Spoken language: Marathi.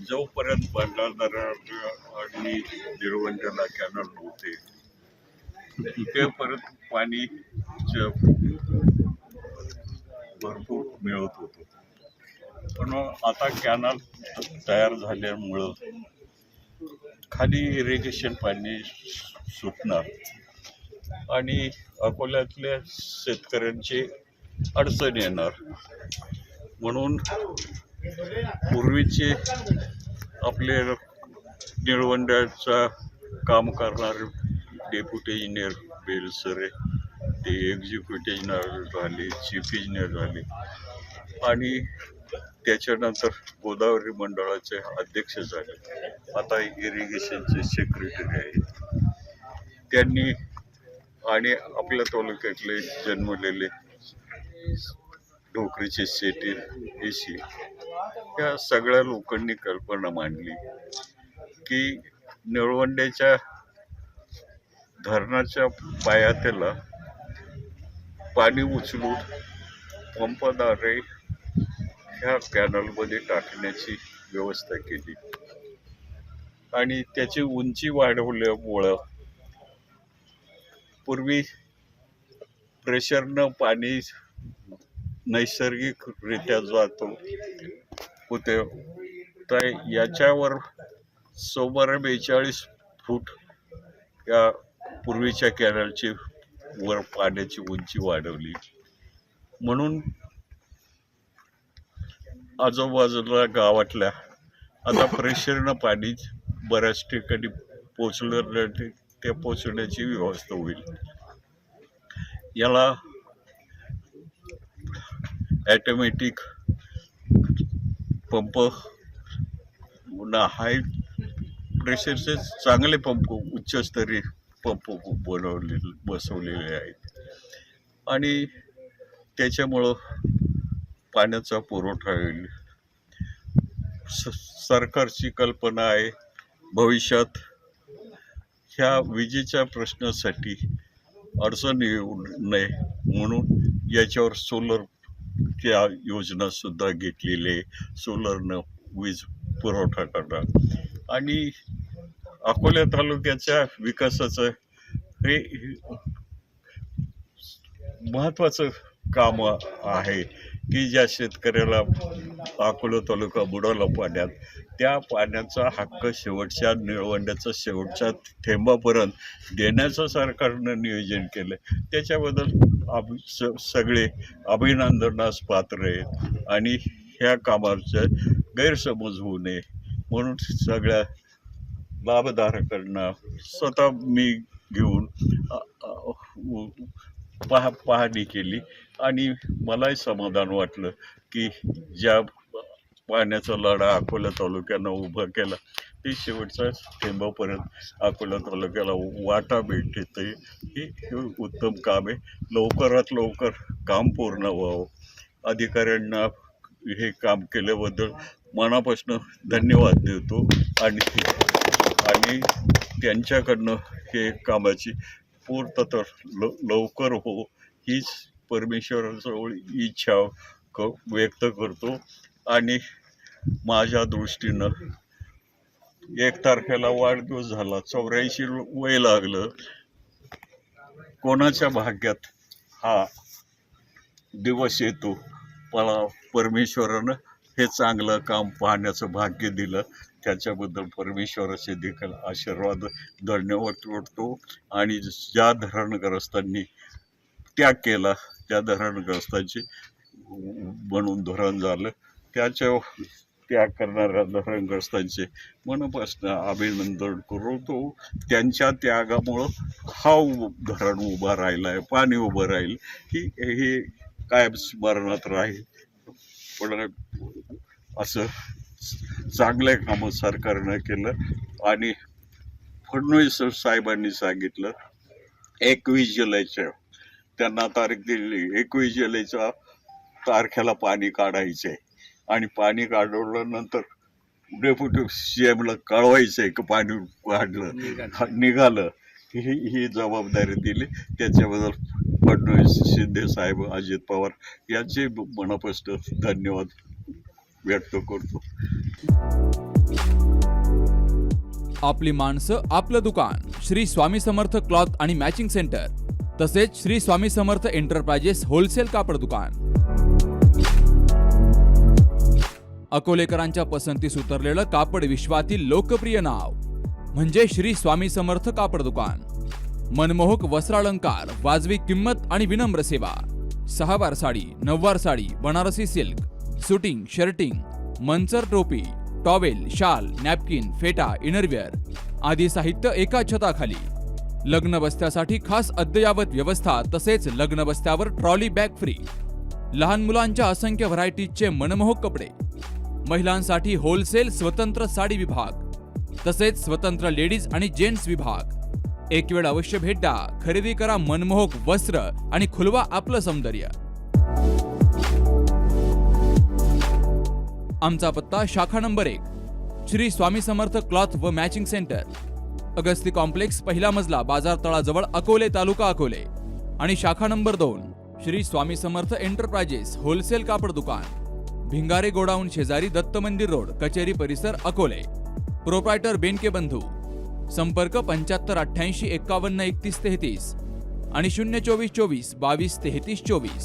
जोपर्यंत भंडारदरा आणि निळवंडला कॅनल नव्हते तिथेपर्यंत पाणी भरपूर मिळत होतं. पण आता कॅनल तयार झाल्यामुळं खाली इरिगेशन पाणी सुटणार आणि अकोल्यातल्या शेतकऱ्यांची अडचण येणार. म्हणून पूर्वीचे आपले निळवंड्याचा काम करणारे डेप्युटी इंजिनियर बेलसरे, ते एक्झिक्युटिव्ह इंजिनियर झाले, चीफ इंजिनियर झाले आणि त्याच्यानंतर गोदावरी मंडळाचे अध्यक्ष झाले, आता इरिगेशनचे सेक्रेटरी आहेत. त्यांनी आणि आपल्या तालुक्यातले जन्मलेले ढोकरीचे शेती एसी या सगळ्या लोकांनी कल्पना मांडली की निळवंड्याच्या धरणाच्या पायाथ्याला पाणी उचलून पंपाद्वारे ह्या कॅनलमध्ये टाकण्याची व्यवस्था केली आणि त्याची उंची वाढवल्यामुळं पूर्वी प्रेशरनं पाणी नैसर्गिकरित्या जातो होते, तर याच्यावर 42 फूट या पूर्वीच्या कॅनलची वर पाण्याची उंची वाढवली. म्हणून आजूबाजूला गावातल्या आता प्रेशरनं पाणी बऱ्याच ठिकाणी पोचलं, ते पोचण्याची व्यवस्था होईल. याला ॲटोमॅटिक पंप, हाय प्रेशरचे चांगले पंप, उच्चस्तरीय पंप बसवलेले आहेत आणि त्याच्यामुळं पाण्याचा पुरवठा होईल. सरकारची कल्पना आहे भविष्यात ह्या विजेच्या प्रश्नासाठी अडचण येऊ नये म्हणून याच्यावर सोलरच्या योजना सुद्धा घेतलेली आहे. सोलरनं वीज पुरवठा करणार आणि अकोला तालुक्याच्या विकासाचं हे महत्त्वाचं काम आहे की ज्या शेतकऱ्याला अकोला तालुका बुडाला पाण्यात, त्या पाण्याचा हक्क शेवटच्या निळवंड्याचा शेवटच्या थेंबापर्यंत देण्याचं सरकारनं नियोजन केलं. त्याच्याबद्दल सगळे अभिनंदनास पात्र आहेत आणि ह्या कामाचा गैरसमज होऊ नये म्हणून सगळ्या लाभधारकांना स्वतः मी घेऊन पाहणी केली आणि मलाही समाधान वाटलं की ज्या पाण्याचा लढा अकोला तालुक्यानं उभा केला ते शेवटच्या थेंबापर्यंत अकोला तालुक्याला वाटा भेटते. हे उत्तम काम आहे. लवकरात लवकर काम पूर्ण व्हावं. अधिकाऱ्यांना हे काम केल्याबद्दल मनापासून धन्यवाद देतो आणि त्यांच्याकडनं हे कामाची पूर्तता लवकर हो हीच परमेश्वराजवळ इच्छा व्यक्त करतो. आणि माझ्या दृष्टीनं 1 तारखेला वाढदिवस झाला, 84 वय लागलं. कोणाच्या भाग्यात हा दिवस येतो? मला परमेश्वरानं हे चांगलं काम पाहण्याचं भाग्य दिलं, त्याच्याबद्दल परमेश्वराचे देखील आशीर्वाद धन्यवाद वाटतो. आणि ज्या धरणग्रस्तांनी त्याग केला, त्या धरणग्रस्तांचे बनून धरण झालं, त्याच्या त्याग करणाऱ्या धरणग्रस्तांचे मनापासून अभिनंदन करतो. त्यांच्या त्यागामुळं हा धरण उभा राहिला आहे, पाणी उभं राहील, हे कायम स्मरणात राहील. पण असं चांगले कामं सरकारनं केलं आणि फडणवीस साहेबांनी सांगितलं 21 जुलैच्या त्यांना तारीख दिली, 21 जुलैच्या तारखेला पाणी काढायचं आहे आणि पाणी काढवल्यानंतर डेप्युटी CMला कळवायचं आहे की पाणी काढलं निघालं, ही जबाबदारी दिली. त्याच्याबद्दल फडणवीस, शिंदे साहेब, अजित पवार यांचे मनापासून धन्यवाद. व्यक्त करतो. आपली माणसं आपलं दुकान श्री स्वामी समर्थ क्लॉथ आणि मॅचिंग सेंटर, तसेच श्री स्वामी समर्थ एंटरप्राइजेस होलसेल कापड दुकान. अकोलेकरांच्या पसंतीस उतरलेलं कापड विश्वातील लोकप्रिय नाव म्हणजे श्री स्वामी समर्थ कापड दुकान. मनमोहक वस्त्रालंकार, वाजवी किंमत आणि विनम्र सेवा. 6 वार साडी, 9 वार sari, Banarasi silk, suiting, shirting, Manchar टोपी, टॉवेल, शाल, नॅपकिन, फेटा, इनरवेअर आदी साहित्य एका छताखाली. लग्न बस्त्यासाठी खास अद्ययावत व्यवस्था, तसेच लग्न बस्त्यावर ट्रॉली बॅग फ्री. लहान मुलांच्या असंख्य व्हरायटीजचे मनमोहक कपडे. महिलांसाठी होलसेल स्वतंत्र साडी विभाग, तसेच स्वतंत्र लेडीज आणि जेंट्स विभाग. एक वेळ अवश्य भेट द्या. खरेदी करा मनमोहक वस्त्र आणि खुलवा आपलं सौंदर्य. आमचा पत्ता शाखा नंबर 1 श्री स्वामी समर्थ क्लॉथ व मॅचिंग सेंटर, अगस्ती कॉम्प्लेक्स, पहिला मजला, बाजार तळाजवळ, अकोले, तालुका अकोले. आणि शाखा number 2 Shri Swami Samarth enterprises wholesale कापड दुकान, भिंगारे गोडाऊन शेजारी, दत्त मंदिर रोड, कचेरी परिसर, अकोले. प्रोप्रायटर बेनके बंधू. संपर्क 75 88 51 31 33 आणि 024 24 22 33 24.